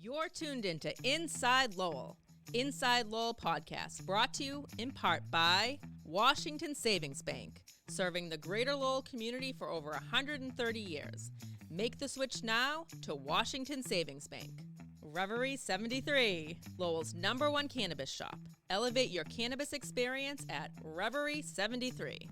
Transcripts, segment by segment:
You're tuned into Inside Lowell. Inside Lowell podcast brought to you in part by Washington Savings Bank, serving the greater Lowell community for over 130 years. Make the switch now to Washington Savings Bank. Reverie 73, Lowell's #1 cannabis shop. Elevate your cannabis experience at Reverie 73.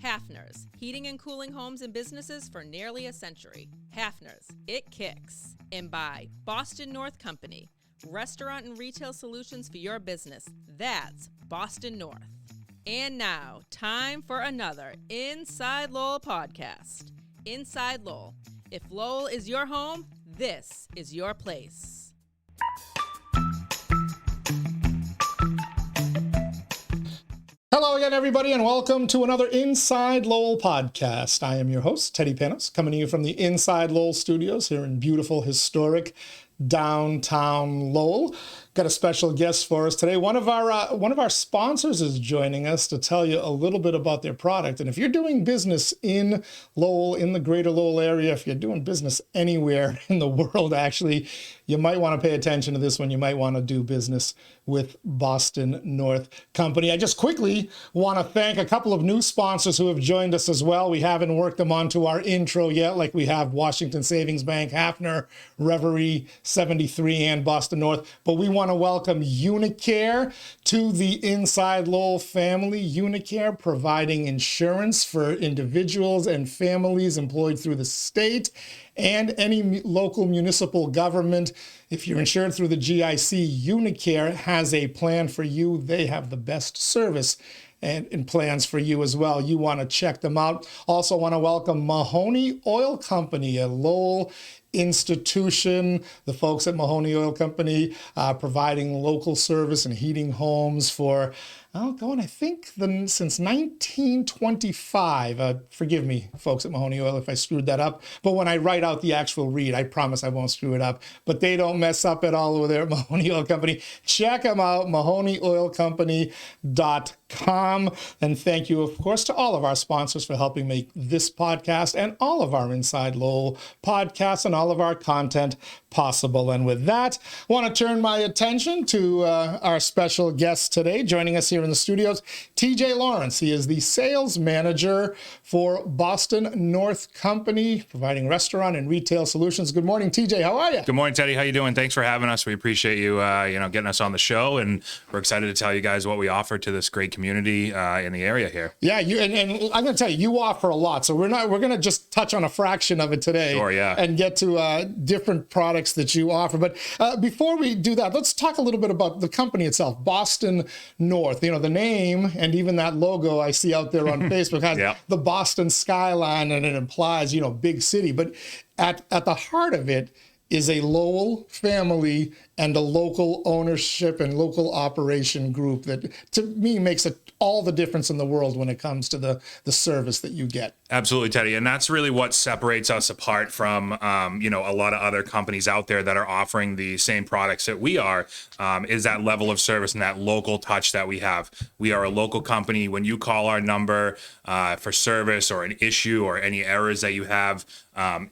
Hafner's, heating and cooling homes and businesses for nearly a century. Hafner's, it kicks. And by Boston North Company, restaurant and retail solutions for your business. That's Boston North. And now, time for another Inside Lowell podcast. Inside Lowell. If Lowell is your home, this is your place. Hello again, everybody, and welcome to another Inside Lowell podcast. I am your host, Teddy Panos, coming to you from the Inside Lowell studios here in beautiful, historic downtown Lowell. Got a special guest for us today. One of our sponsors is joining us to tell you a little bit about their product. And if you're doing business in Lowell, in the greater Lowell area, if you're doing business anywhere in the world, actually, you might want to pay attention to this one. You might want to do business with Boston North Company. I just quickly want to thank a couple of new sponsors who have joined us as well. We haven't worked them onto our intro yet, like we have Washington Savings Bank, Hafner, Reverie 73, and Boston North. But we want to welcome Unicare to the Inside Lowell family. Unicare providing insurance for individuals and families employed through the state and any local municipal government. If you're insured through the GIC, Unicare has a plan for you. They have the best service and plans for you as well. You want to check them out. Also want to welcome Mahoney Oil Company, a Lowell institution. The folks at Mahoney Oil Company providing local service and heating homes for I think since 1925. Forgive me, folks at Mahoney Oil, if I screwed that up. But when I write out the actual read, I promise I won't screw it up. But they don't mess up at all over there at Mahoney Oil Company. Check them out, MahoneyOilCompany.com. And thank you, of course, to all of our sponsors for helping make this podcast and all of our Inside Lowell podcasts and all of our content possible. And with that, I want to turn my attention to our special guest today, joining us here in the studios, TJ Lawrence. He is the sales manager for Boston North Company, providing restaurant and retail solutions. Good morning, TJ. How are you? Good morning, Teddy. How you doing? Thanks for having us. We appreciate you, getting us on the show, and we're excited to tell you guys what we offer to this great community in the area here. Yeah, and I'm going to tell you, you offer a lot, so we're going to just touch on a fraction of it today. Sure, yeah. And get to different products that you offer. But before we do that, let's talk a little bit about the company itself, Boston North. The name and even that logo I see out there on Facebook has the Boston skyline, and it implies, big city. But at the heart of it is a Lowell family and a local ownership and local operation group that, to me, makes all the difference in the world when it comes to the service that you get. Absolutely, Teddy. And that's really what separates us apart from, a lot of other companies out there that are offering the same products that we are, is that level of service and that local touch that we have. We are a local company. When you call our number for service or an issue or any errors that you have,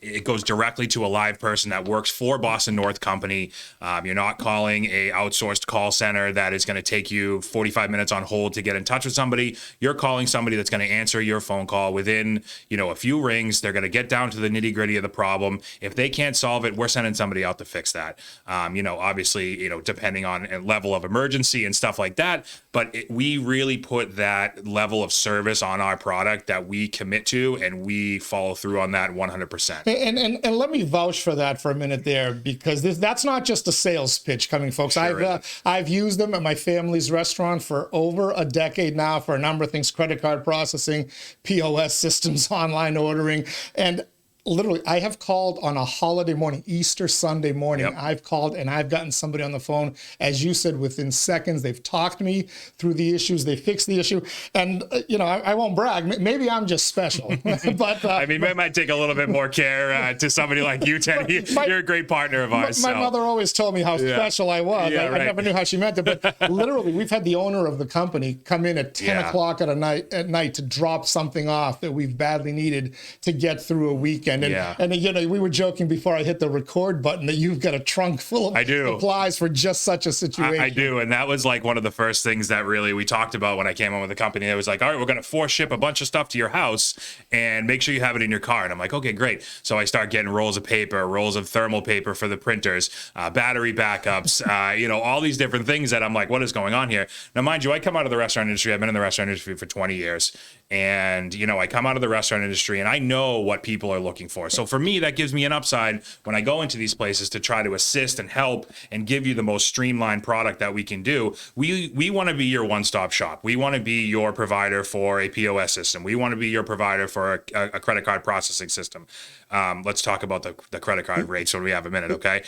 it goes directly to a live person that works for Boston North Company. You're not calling a outsourced call center that is going to take you 45 minutes on hold to get in touch with somebody. You're calling somebody that's going to answer your phone call within, a few rings. They're going to get down to the nitty gritty of the problem. If they can't solve it, we're sending somebody out to fix that. Obviously, depending on a level of emergency and stuff like that. But we really put that level of service on our product that we commit to, and we follow through on that 100%. And let me vouch for that for a minute there, because that's not just a sales pitch coming, folks. Sure I've used them at my family's restaurant for over a decade now for a number of things: credit card processing, P.O.S. systems, online ordering, and literally, I have called on a holiday morning, Easter Sunday morning. Yep. I've called and I've gotten somebody on the phone, as you said, within seconds. They've talked me through the issues. They fixed the issue. And, I won't brag. Maybe I'm just special. But it might take a little bit more care to somebody like you, Teddy. You're a great partner of ours. My mother always told me how special I was. Yeah, I never knew how she meant it. But literally, we've had the owner of the company come in at 10 o'clock at night to drop something off that we've badly needed to get through a weekend. weekend. And, Yeah. and you know, we were joking before I hit the record button that you've got a trunk full of supplies for just such a situation. I do. And that was like one of the first things that really we talked about when I came on with the company. It was like, all right, we're going to force ship a bunch of stuff to your house and make sure you have it in your car. And I'm like, okay, great. So I start getting rolls of paper, rolls of thermal paper for the printers, battery backups, you know, all these different things that I'm like, what is going on here? Now, mind you, I come out of the restaurant industry. I've been in the restaurant industry for 20 years. And, you know, I come out of the restaurant industry and I know what people are looking for. So for me, that gives me an upside when I go into these places to try to assist and help and give you the most streamlined product that we can do. We want to be your one-stop shop. We want to be your provider for a POS system. We want to be your provider for a credit card processing system. Let's talk about the credit card rates when we have a minute, okay?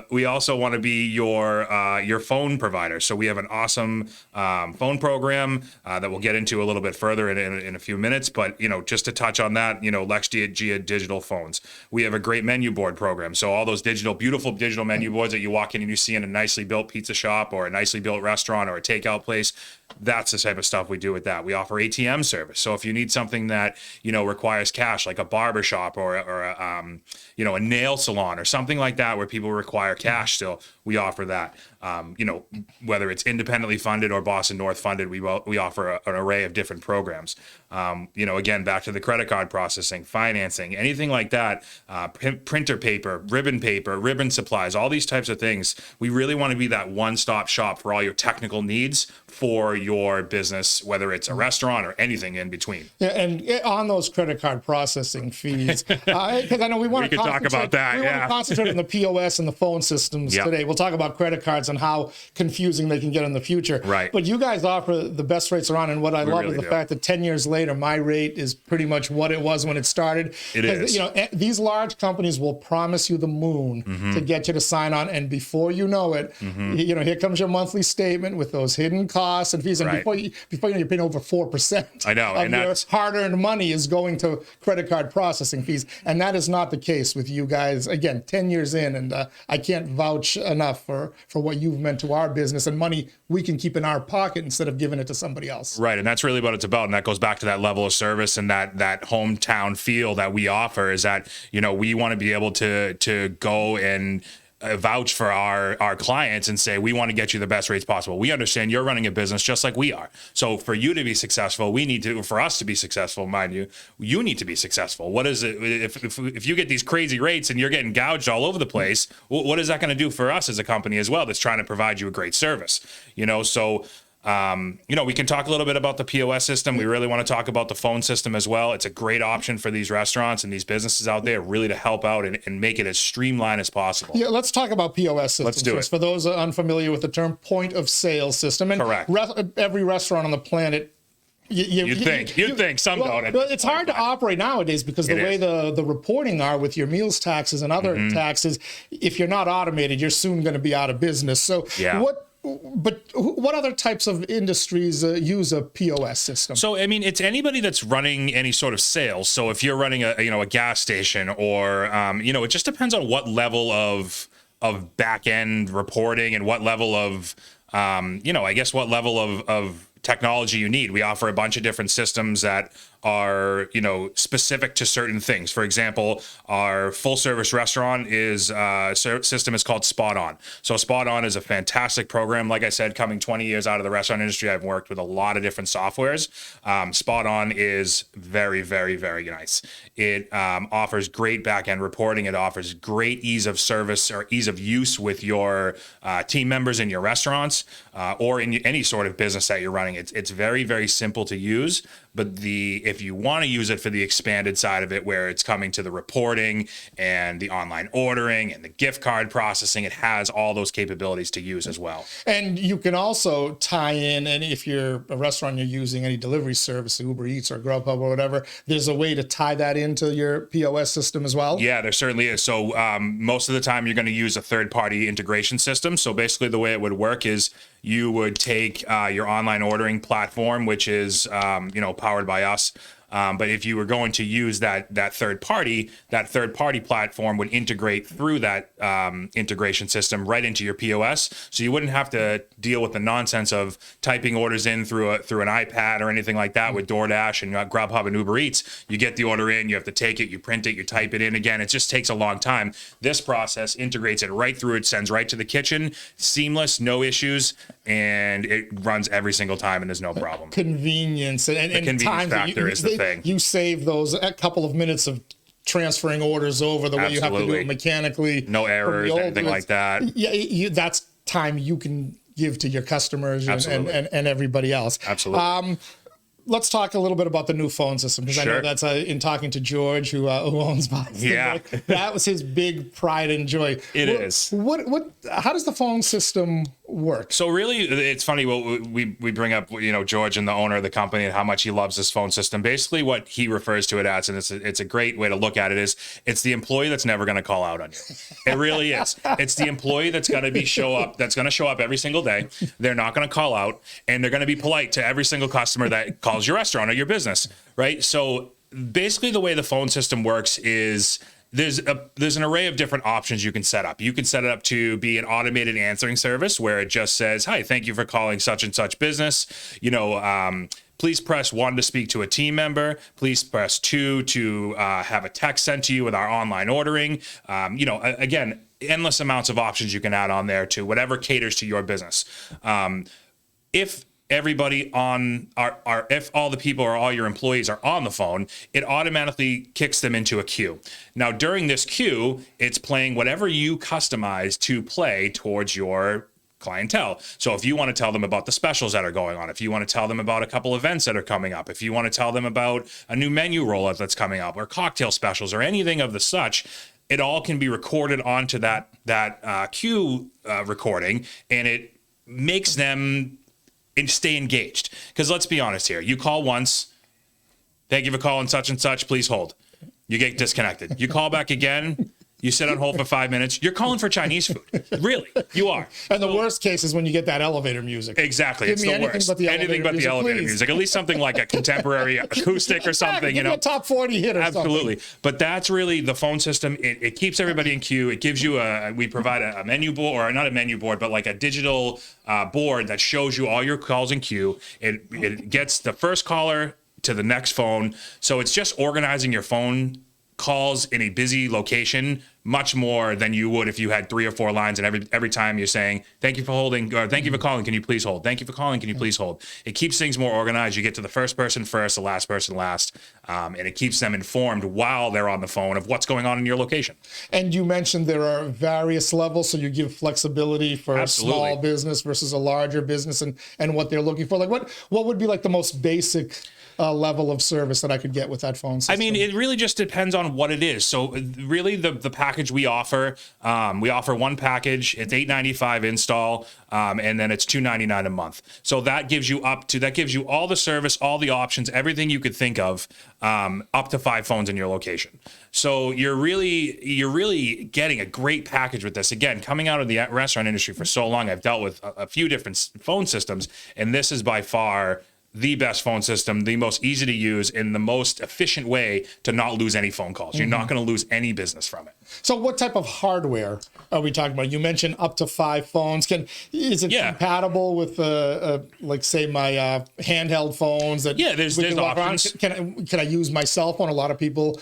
We also want to be your phone provider. So we have an awesome phone program that we'll get into a little bit further in a few minutes. But, you know, just to touch on that, you know, LexGia digital phones. We have a great menu board program. So all those beautiful digital menu boards that you walk in and you see in a nicely built pizza shop or a nicely built restaurant or a takeout place, that's the type of stuff we do with that. We offer ATM service. So if you need something that, you know, requires cash, like a barber shop or a, you know, a nail salon or something like that where people require cash still, we offer that. You know, whether it's independently funded or Boston North funded, we offer an array of different programs. You know, again, back to the credit card processing, financing, anything like that, printer paper, ribbon supplies, all these types of things. We really want to be that one-stop shop for all your technical needs for your business, whether it's a restaurant or anything in between. Yeah, and on those credit card processing fees, because I know we want to talk about that. We want to concentrate on the POS and the phone systems today. We'll talk about credit cards and how confusing they can get in the future. Right. But you guys offer the best rates around, and what I love is the fact that 10 years later, my rate is pretty much what it was when it started. It is. You know, these large companies will promise you the moon to get you to sign on, and before you know it, you know, here comes your monthly statement with those hidden costs and fees, and before you know, you're paying over 4%. I know, of your hard-earned money is going to credit card processing fees, and that is not the case with you guys. Again, 10 years in, and I can't vouch enough for what you've meant to our business and money we can keep in our pocket instead of giving it to somebody else. Right, and that's really what it's about, and that goes back to that level of service and that hometown feel that we offer. Is that, you know, we want to be able to go and vouch for our clients and say, we want to get you the best rates possible. We understand you're running a business just like we are. So for you to be successful, for us to be successful, mind you, you need to be successful. What is it if you get these crazy rates and you're getting gouged all over the place? What is that going to do for us as a company as well that's trying to provide you a great service? You know, so you know, we can talk a little bit about the POS system. We really want to talk about the phone system as well. It's a great option for these restaurants and these businesses out there, really to help out and make it as streamlined as possible. Yeah, let's talk about POS systems. Let's do it. For those unfamiliar with the term, point of sale system. And correct. Every restaurant on the planet, you'd think some don't. It's hard to operate nowadays because the way the reporting are with your meals taxes and other taxes, if you're not automated, you're soon going to be out of business. So what other types of industries use a POS system? So, I mean, it's anybody that's running any sort of sales. So if you're running a gas station or, you know, it just depends on what level of back end reporting and what level of, you know, I guess what level of technology you need. We offer a bunch of different systems that are, you know, specific to certain things. For example, our full service restaurant system is called Spot On. So Spot On is a fantastic program. Like I said, coming 20 years out of the restaurant industry, I've worked with a lot of different softwares. Spot On is very, very, very nice. It offers great back-end reporting. It offers great ease of service or ease of use with your team members in your restaurants or in any sort of business that you're running. It's very, very simple to use. But if you want to use it for the expanded side of it, where it's coming to the reporting and the online ordering and the gift card processing, it has all those capabilities to use as well. And you can also tie in, and if you're a restaurant, you're using any delivery service, Uber Eats or Grubhub or whatever, there's a way to tie that into your POS system as well? Yeah, there certainly is. So most of the time, you're going to use a third-party integration system. So basically, the way it would work is you would take your online ordering platform, which is, you know, powered by us. But if you were going to use that third party platform would integrate through that integration system right into your POS. So you wouldn't have to deal with the nonsense of typing orders in through an iPad or anything like that with DoorDash and Grubhub and Uber Eats. You get the order in, you have to take it, you print it, you type it in again. It just takes a long time. This process integrates it right through. It sends right to the kitchen, seamless, no issues, and it runs every single time, and there's no problem. Convenience and the convenience factor is the thing. You save those a couple of minutes of transferring orders over the way you have to do it mechanically. No errors, anything like that. Yeah, that's time you can give to your customers and everybody else. Absolutely. Let's talk a little bit about the new phone system, because I know that's in talking to George, who owns Boston. Yeah, that was his big pride and joy. It is. How does the phone system work? So really, it's funny. Well, we bring up George and the owner of the company and how much he loves this phone system. Basically, what he refers to it as, and it's a great way to look at it, is it's the employee that's never going to call out on you. It really is. It's the employee that's going to show up every single day. They're not going to call out, and they're going to be polite to every single customer that calls your restaurant or your business, right? So basically the way the phone system works is there's an array of different options you can set up. You can set it up to be an automated answering service where it just says, "Hi, thank you for calling such and such business. Please press 1 to speak to a team member. Please press 2 to have a text sent to you with our online ordering." Again, endless amounts of options you can add on there to whatever caters to your business. If everybody if all the people or all your employees are on the phone, it automatically kicks them into a queue. Now, during this queue, it's playing whatever you customize to play towards your clientele. So if you want to tell them about the specials that are going on, if you want to tell them about a couple events that are coming up, if you want to tell them about a new menu rollout that's coming up, or cocktail specials, or anything of the such, it all can be recorded onto that queue recording, and it makes them stay engaged. Because let's be honest here. You call once, "Thank you for calling such and such, please hold." You get disconnected. You call back again, you sit on hold for 5 minutes. You're calling for Chinese food. Really, you are. And the worst case is when you get that elevator music. Exactly. It's the worst. Anything but the elevator music. At least something like a contemporary acoustic or something, Give me a top 40 hit or Absolutely. something. But that's really the phone system. It keeps everybody in queue. It gives you we provide a menu board, or not a menu board, but like a digital board that shows you all your calls in queue. It gets the first caller to the next phone. So it's just organizing your phone calls in a busy location much more than you would if you had 3 or 4 lines, and every time you're saying, "Thank you for holding," or "Thank you for calling, can you please hold?" "Thank you for calling, can you please hold?" It keeps things more organized. You get to the first person first, the last person last, and it keeps them informed while they're on the phone of what's going on in your location. And you mentioned there are various levels, so you give flexibility for Absolutely. a small business versus a larger business, and what they're looking for. Like what would be like the most basic level of service that I could get with that phone system? I mean, it really just depends on what it is. So really the package we offer one package. It's $895 install, and then it's $299 a month. So that gives you all the service, all the options, everything you could think of, up to 5 phones in your location. So you're really getting a great package with this. Again, coming out of the restaurant industry for so long, I've dealt with a few different phone systems, and this is by far the best phone system, the most easy to use, and the most efficient way to not lose any phone calls. You're not going to lose any business from it. So what type of hardware are we talking about? You mentioned up to 5 phones. Is it compatible with, like, say, my handheld phones? There's options. Can I use my cell phone? A lot of people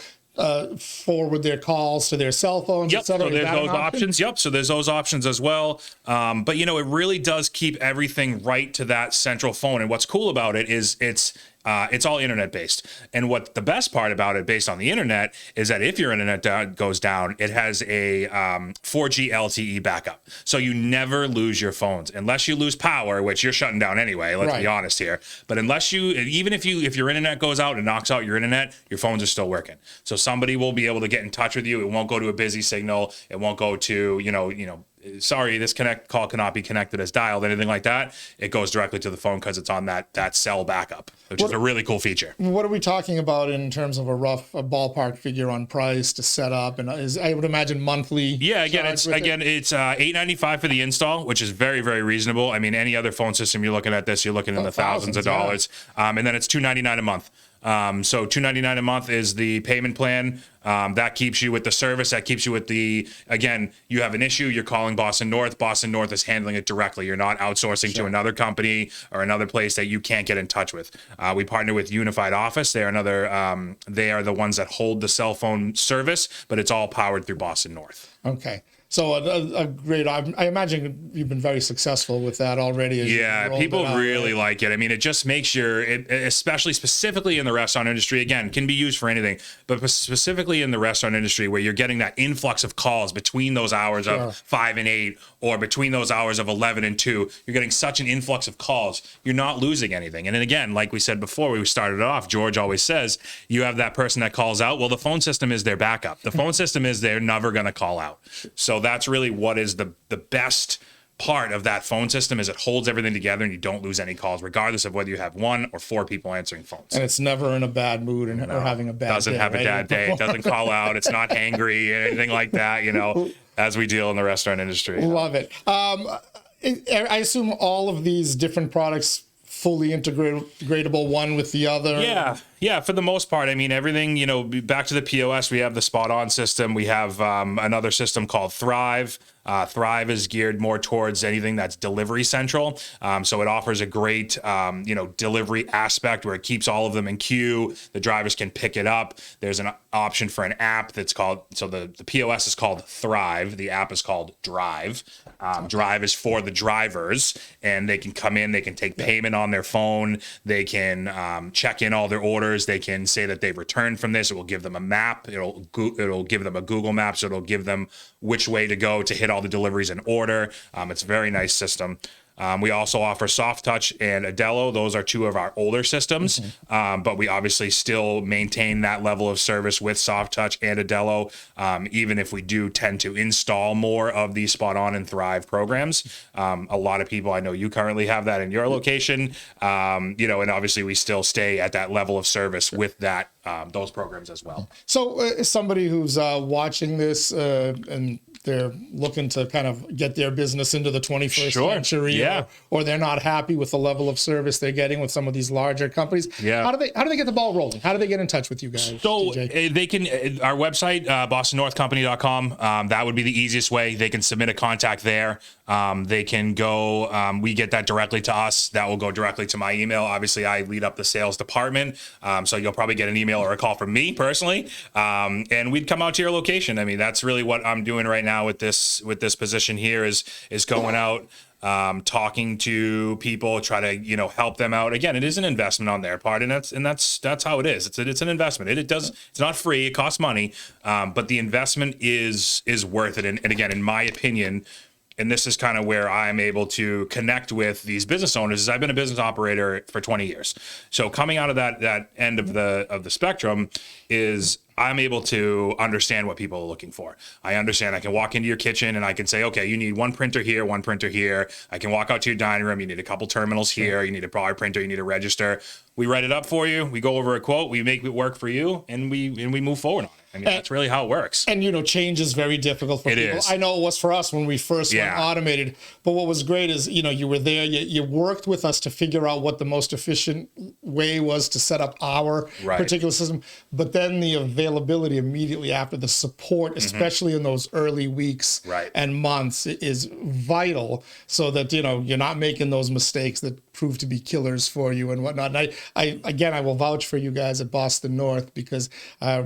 forward their calls to their cell phones, Yep. etc. So there's those options. Yep. So there's those options as well. But it really does keep everything right to that central phone. And what's cool about it is it's all internet based. And what the best part about it, based on the internet, is that if your internet goes down, it has a 4G LTE backup. So you never lose your phones unless you lose power, which you're shutting down anyway. Let's be honest here. But even if your internet goes out and knocks out your internet, your phones are still working. So somebody will be able to get in touch with you. It won't go to a busy signal. It won't go to sorry, this call cannot be connected as dialed, anything like that. It goes directly to the phone because it's on that cell backup, which is a really cool feature. What are we talking about in terms of a ballpark figure on price to set up? And I would imagine monthly. Yeah, it's $895 for the install, which is very, very reasonable. I mean, any other phone system you're looking in the thousands of dollars. And then it's $299 a month. So $299 a month is the payment plan. That keeps you with the service. That keeps you with again, you have an issue, you're calling Boston North. Boston North is handling it directly. You're not outsourcing to another company or another place that you can't get in touch with. We partner with Unified Office. They are the ones that hold the cell phone service, but it's all powered through Boston North. Okay. So a great, I imagine you've been very successful with that already. Yeah, people really like it. I mean, it just makes especially specifically in the restaurant industry, again, can be used for anything, but specifically in the restaurant industry where you're getting that influx of calls between those hours of 5 and 8 or between those hours of 11 and 2, you're getting such an influx of calls. You're not losing anything. And then again, like we said before, we started off, George always says, you have that person that calls out. Well, the phone system is their backup. The phone system is they're never going to call out. So that's really what is the best part of that phone system is it holds everything together and you don't lose any calls, regardless of whether you have 1 or 4 people answering phones. And it's never in a bad mood or having a bad doesn't day. Have a bad day. It doesn't call out. It's not angry, anything like that, as we deal in the restaurant industry. Love it. I assume all of these different products fully integratable one with the other? Yeah, for the most part. I mean, everything, back to the P.O.S, we have the Spot On system. We have another system called Thrive. Thrive is geared more towards anything that's delivery central. So it offers a great, delivery aspect where it keeps all of them in queue. The drivers can pick it up. There's an option for an app that's called, so the POS is called Thrive. The app is called Drive. Drive is for the drivers, and they can come in, they can take payment on their phone. They can check in all their orders. They can say that they've returned from this. It will give them a map. It'll give them a Google Maps. So it'll give them which way to go to hit all the deliveries in order. It's a very nice system. We also offer Soft Touch and Adello. Those are 2 of our older systems, but we obviously still maintain that level of service with Soft Touch and Adello, even if we do tend to install more of these Spot On and Thrive programs. A lot of people, I know you currently have that in your location, and obviously we still stay at that level of service with that those programs as well. So somebody who's watching this and they're looking to kind of get their business into the 21st century, or they're not happy with the level of service they're getting with some of these larger companies. How do they get the ball rolling? How do they get in touch with you guys? So they can, our website, bostonnorthcompany.com, that would be the easiest way. They can submit a contact there. They can go, we get that directly to us. That will go directly to my email. Obviously, I lead up the sales department. So you'll probably get an email or a call from me personally. And we'd come out to your location. I mean, that's really what I'm doing right now with this position here is going out, talking to people, try to, help them out. Again, it is an investment on their part, and that's how it is. It's an investment. It's not free. It costs money. But the investment is worth it. And again, in my opinion, and this is kind of where I'm able to connect with these business owners, is I've been a business operator for 20 years. So coming out of that end of the spectrum is I'm able to understand what people are looking for. I understand. I can walk into your kitchen and I can say, okay, you need one printer here, one printer here. I can walk out to your dining room. You need a couple terminals here. You need a bar printer. You need a register. We write it up for you. We go over a quote. We make it work for you, and we move forward on it. I mean, that's really how it works. And, change is very difficult for people. Is. I know it was for us when we first went automated. But what was great is, you were there. You worked with us to figure out what the most efficient way was to set up our particular system. But then the availability immediately after, the support, especially in those early weeks and months, is vital so that, you're not making those mistakes that prove to be killers for you and whatnot. And I will vouch for you guys at Boston North because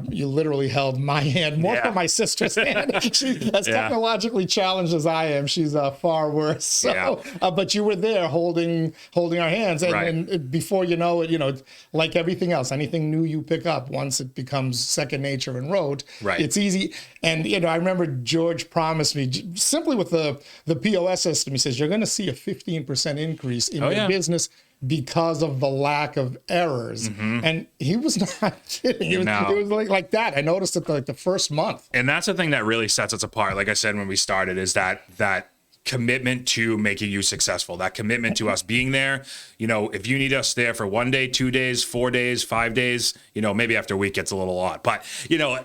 you literally held my hand, more for my sister's hand. She's as technologically challenged as I am. She's far worse. So, but you were there holding our hands. And before you know it, like everything else, anything new you pick up, once it becomes second nature and rote, it's easy. And, I remember George promised me, simply with the POS system, he says, you're going to see a 15% increase in your business because of the lack of errors. And he was not kidding. It was like that. I noticed it like the first month. And that's the thing that really sets us apart. Like I said, when we started, is that commitment to making you successful, that commitment to us being there. If you need us there for 1 day, 2 days, 4 days, 5 days, maybe after a week it's a little odd, but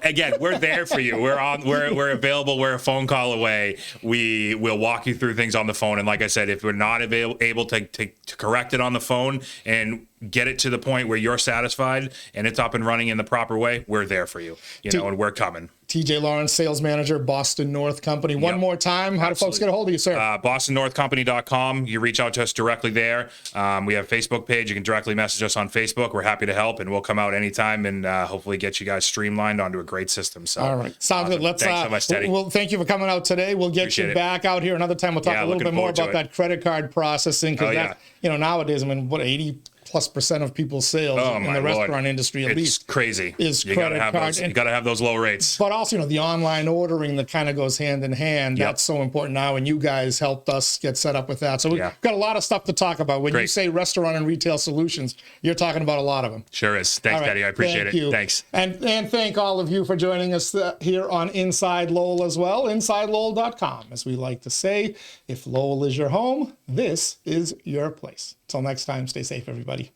again, we're there for you. We're available. We're a phone call away. We will walk you through things on the phone. And like I said, if we're not able to correct it on the phone, and get it to the point where you're satisfied and it's up and running in the proper way, we're there for you, and we're coming. TJ Lawrence, sales manager, Boston North Company. One more time, how do folks get a hold of you, sir? BostonNorthCompany.com. You reach out to us directly there. We have a Facebook page. You can directly message us on Facebook. We're happy to help, and we'll come out anytime and hopefully get you guys streamlined onto a great system. So, all right, sounds good. Let's thanks so much, Teddy. Well, thank you for coming out today. We'll get you back out here another time. We'll talk a little bit more about that credit card processing, because nowadays, I mean, what 80+% of people's sales in the restaurant industry, at least, crazy. Is credit card. You got to have those low rates. But also, the online ordering that kind of goes hand in hand. Yep. That's so important now, and you guys helped us get set up with that. So we've got a lot of stuff to talk about. When you say restaurant and retail solutions, you're talking about a lot of them. Sure is. Thanks, Teddy. I appreciate it. Thanks. And thank all of you for joining us here on Inside Lowell as well. InsideLowell.com. As we like to say, if Lowell is your home, this is your place. Until next time, stay safe, everybody.